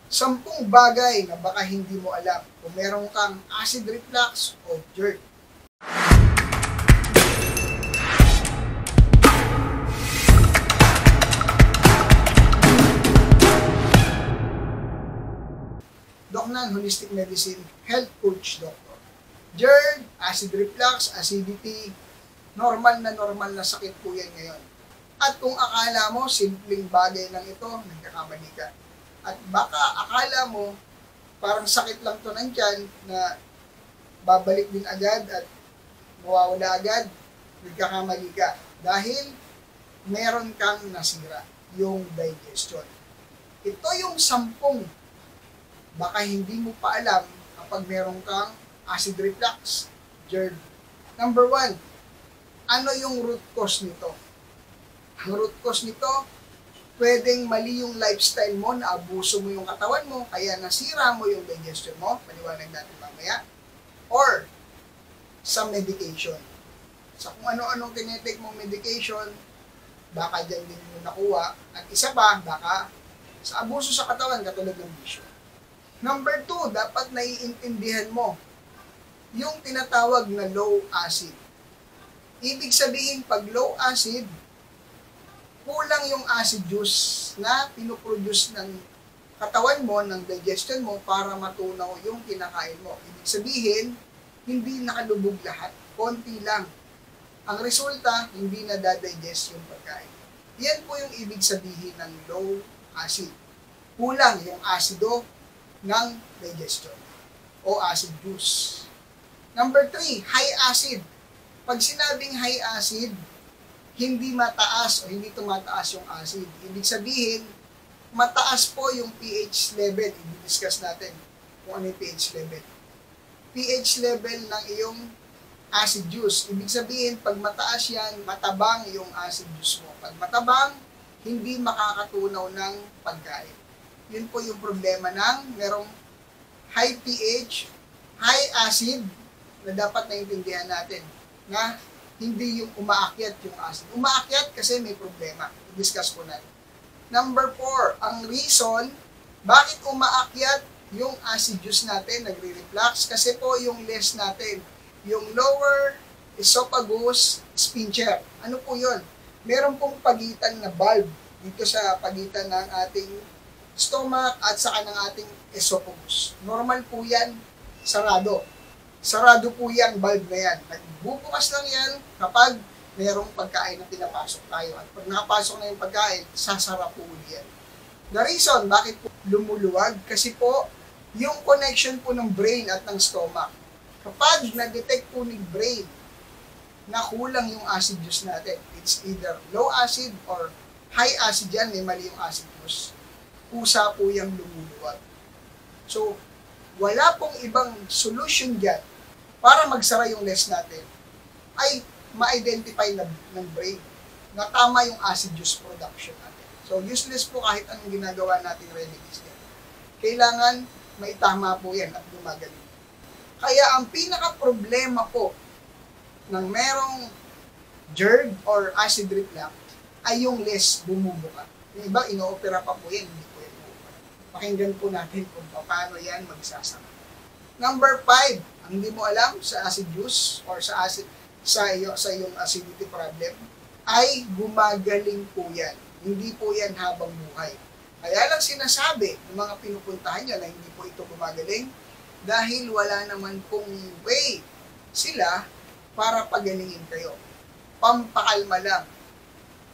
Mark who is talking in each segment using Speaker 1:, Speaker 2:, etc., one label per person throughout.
Speaker 1: 10 bagay na baka hindi mo alam kung meron kang acid reflux o GERD. Doc Nan, Holistic Medicine Health Coach Doctor. GERD, acid reflux, acidity, normal na sakit po yan ngayon. At kung akala mo, simpleng bagay lang ito, nagkakamali ka. At baka akala mo, parang sakit lang to ng tiyan na babalik din agad at mawawala agad, nagkakamali ka. Dahil meron kang nasira, yung digestion. Ito yung 10 baka hindi mo pa alam kapag meron kang acid reflux, GERD. Number 1, ano yung root cause nito? Ang root cause nito, pwedeng mali yung lifestyle mo, naabuso mo yung katawan mo, kaya nasira mo yung digestion mo, paliwanag natin mamaya, or sa medication. Sa kung ano-anong tinitake mong medication, baka dyan din mo nakuha, at isa pa, baka sa abuso sa katawan, katulad ng bisyo. Number 2, dapat naiintindihan mo yung tinatawag na low acid. Ibig sabihin, pag low acid, kulang yung acid juice na pinuproduce ng katawan mo, ng digestion mo, para matunaw yung kinakain mo. Ibig sabihin, hindi nakalubog lahat, konti lang. Ang resulta, hindi nadadigest yung pagkain. Yan po yung ibig sabihin ng low acid. Kulang yung acido ng digestion o acid juice. Number 3, high acid. Pag sinabing high acid, hindi mataas o hindi tumataas yung acid. Ibig sabihin, mataas po yung pH level. I-discuss natin kung ano yung pH level. pH level ng iyong acid juice. Ibig sabihin, pag mataas yan, matabang yung acid juice mo. Pag matabang, hindi makakatunaw ng pagkain. Yun po yung problema ng merong high pH, high acid na dapat naintindihan natin na hindi yung umaakyat yung acid. Umaakyat kasi may problema. I-discuss ko na. Number 4, ang reason bakit umaakyat yung acid juice natin, nagre-reflux, kasi po yung less natin, yung lower esophagus sphincter. Ano po yun? Meron pong pagitan na valve dito sa pagitan ng ating stomach at saka ng ating esophagus. Normal po yan, sarado. Sarado po yan, valve na yan. Nagbubukas lang yan kapag mayroong pagkain na pinapasok tayo. At pag nakapasok na yung pagkain, sasara po yan. The reason bakit po lumuluwag, kasi po yung connection po ng brain at ng stomach. Kapag na-detect po ng brain na kulang yung acid juice natin, it's either low acid or high acid yan, may mali yung acid juice, pusa po yung lumuluwag. So, wala pong ibang solution dyan para magsara yung less natin ay ma-identify ng brain na tama yung acid juice production natin. So, useless po kahit anong ginagawa nating remedies yan. Kailangan may tama po yan at gumagaling. Kaya ang pinaka-problema po ng merong GERD or acid reflux ay yung less bumubuka. Yung iba, ino-opera pa po yan, hindi po yan bumubuka. Pakinggan po natin kung paano yan magsasama. Number 5, ang hindi mo alam sa acid juice or sa acid sa iyong acidity problem ay gumagaling po yan. Hindi po yan habang buhay. Kaya lang sinasabi ng mga pinupuntahan nyo na hindi po ito gumagaling dahil wala naman pong way sila para pagalingin kayo. Pampakalma lang.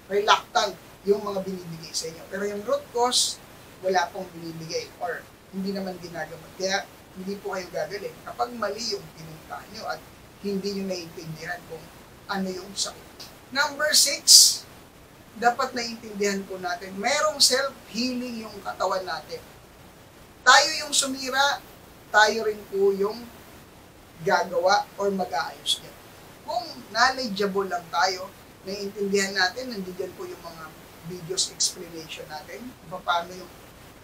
Speaker 1: Reluctant yung mga binibigay sa inyo. Pero yung root cause, wala pong binibigay or hindi naman ginagamot. Kaya hindi po kayo gagaling kapag mali yung pinuntahan nyo at hindi nyo naiintindihan kung ano yung sakit. Number 6, dapat naiintindihan po natin, merong self-healing yung katawan natin. Tayo yung sumira, tayo rin po yung gagawa or mag-aayos niya. Kung knowledgeable lang tayo, naiintindihan natin, nandiyan po yung mga videos explanation natin, paano yung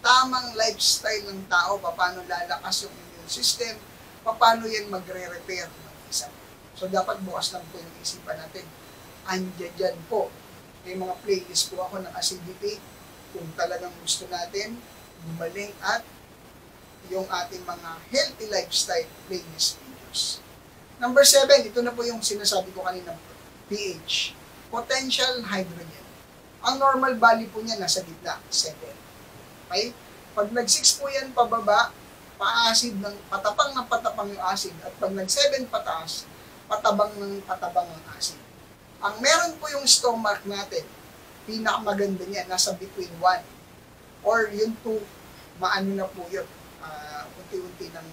Speaker 1: tamang lifestyle ng tao, paano lalakas yung immune system, paano yan magre-repair ng isa. So, dapat bukas lang po yung isipan natin. Andiyan po. May mga playlist po ako ng acidity kung talagang gusto natin gumaling at yung ating mga healthy lifestyle playlist videos. Number 7, ito na po yung sinasabi ko kanina, pH, potential hydrogen. Ang normal value po niya nasa gitna, 7. Okay? Pag nag-6 po yan pababa, pa-acid ng patapang yung acid, at pag nag-7 pataas, patabang ang acid. Ang meron po yung stomach natin, pinakamaganda niya, nasa between 1 or yung 2, maano na po yun, unti-unti ng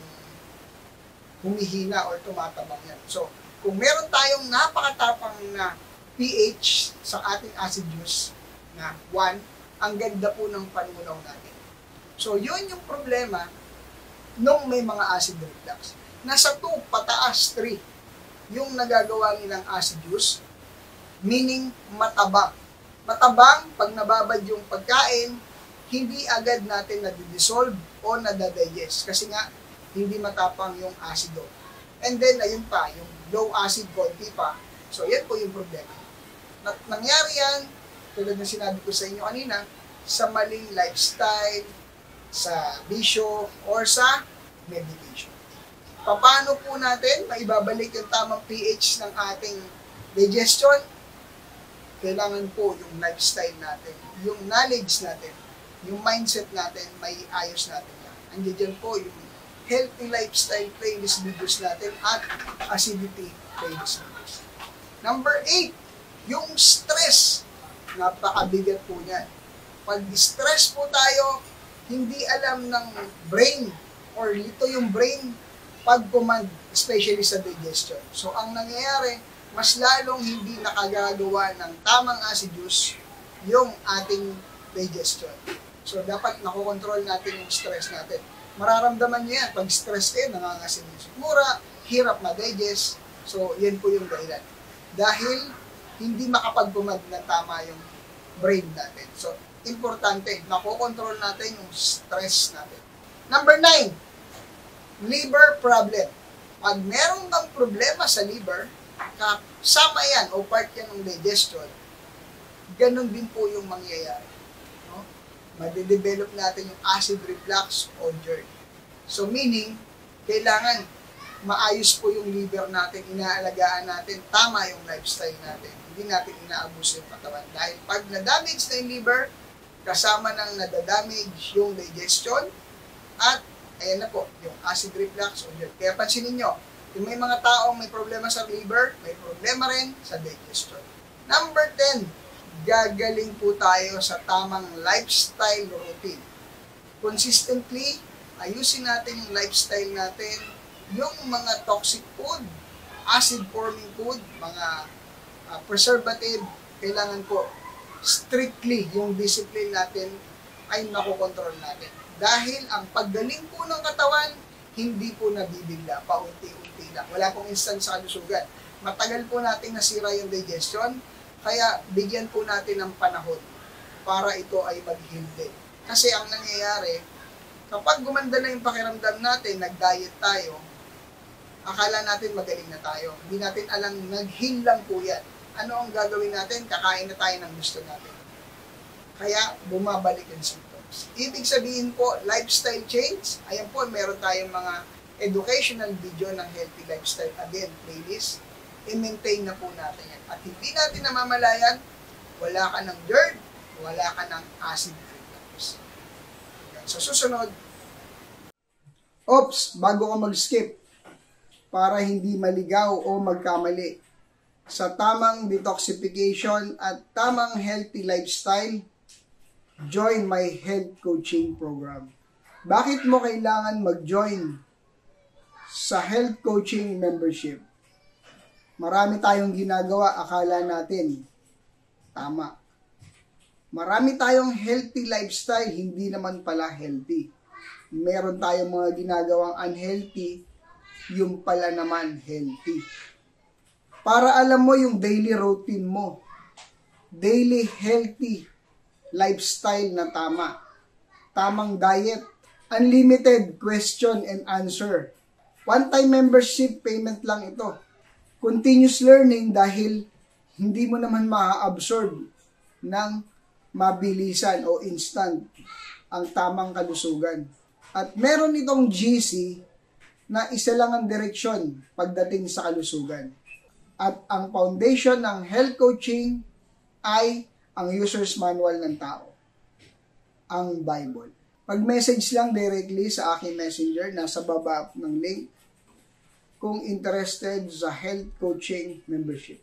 Speaker 1: humihina or tumatabang yan. So, kung meron tayong napakatapang na pH sa ating acid juice na 1, ang ganda po ng panunaw natin. So, yun yung problema nung may mga acid reflux. Nasa 2, pataas 3, yung nagagawa nilang acid juice, meaning matabang. Matabang, pag nababad yung pagkain, hindi agad natin nadidissolve o nadadigest. Kasi nga, hindi matapang yung acido. And then, ayun pa, yung low acid, konti pa. So, yan po yung problema. Nangyari yan, tulad na sinabi ko sa inyo kanina, sa maling lifestyle, sa bisyo, or sa medication. Paano po natin maibabalik yung tamang pH ng ating digestion? Kailangan po yung lifestyle natin, yung knowledge natin, yung mindset natin, may ayos natin yan. Andiyan dyan po yung healthy lifestyle playlist videos natin at acidity playlist videos. Number 8, yung stress. Napakabigat po niyan. Pag stress po tayo, hindi alam ng brain or lito yung brain pag command, especially sa digestion. So, ang nangyayari, mas lalong hindi nakagagawa ng tamang acid juice yung ating digestion. So, dapat nakokontrol natin yung stress natin. Mararamdaman nyo yan. Pag stress kayo, nangangasin yung sikmura, hirap ma-digest. So, yan po yung dahilan. Dahil hindi makapag-command na tama yung brain natin. So, importante, nakokontrol natin yung stress natin. Number 9, liver problem. Pag meron kang problema sa liver, kasama yan o part yan ng digestion, ganun din po yung mangyayari. No? Madidevelop natin yung acid reflux o GERD. So meaning, kailangan maayos po yung liver natin, inaalagaan natin, tama yung lifestyle natin. Hindi natin inaabuso yung katawan. Dahil pag na-damage na yung liver, kasama ng nadadamage yung digestion, at ayan na po, yung acid reflux o GERD. Kaya pansinin nyo, kung may mga taong may problema sa liver, may problema rin sa digestion. Number 10, gagaling po tayo sa tamang lifestyle routine. Consistently, ayusin natin yung lifestyle natin, yung mga toxic food, acid-forming food, mga preservative, kailangan po strictly yung discipline natin ay nakokontrol natin. Dahil ang paggaling po ng katawan, hindi po nabibigla, paunti-unti lang. Wala pong instant sa kalusugan. Matagal po nating nasira yung digestion, kaya bigyan po natin ng panahon para ito ay mag-heal. Kasi ang nangyayari, kapag gumanda na yung pakiramdam natin, nag-diet tayo, akala natin magaling na tayo. Hindi natin alam, nag-heal lang po yan. Ano ang gagawin natin? Kakain na tayo ng gusto natin. Kaya bumabalik yung symptoms. Ibig sabihin po, lifestyle change. Ayan po, meron tayong mga educational video ng healthy lifestyle. Again, playlist. I-maintain na po natin yan. At hindi natin namamalayan, wala ka ng GERD, wala ka ng acid reflux. Sa susunod, bago ka mag-skip, para hindi maligaw o magkamali sa tamang detoxification at tamang healthy lifestyle, join my health coaching program. Bakit mo kailangan mag-join sa health coaching membership? Marami tayong ginagawa, akala natin tama. Marami tayong healthy lifestyle, hindi naman pala healthy. Meron tayong mga ginagawang unhealthy, yung pala naman healthy. Para alam mo yung daily routine mo, daily healthy lifestyle na tama, tamang diet, unlimited question and answer. One-time membership payment lang ito. Continuous learning dahil hindi mo naman ma-absorb ng mabilisan o instant ang tamang kalusugan. At meron itong GC na isa lang ang direksyon pagdating sa kalusugan. At ang foundation ng health coaching ay ang user's manual ng tao, ang Bible. Mag-message lang directly sa aking messenger, nasa baba ng link, kung interested sa health coaching membership.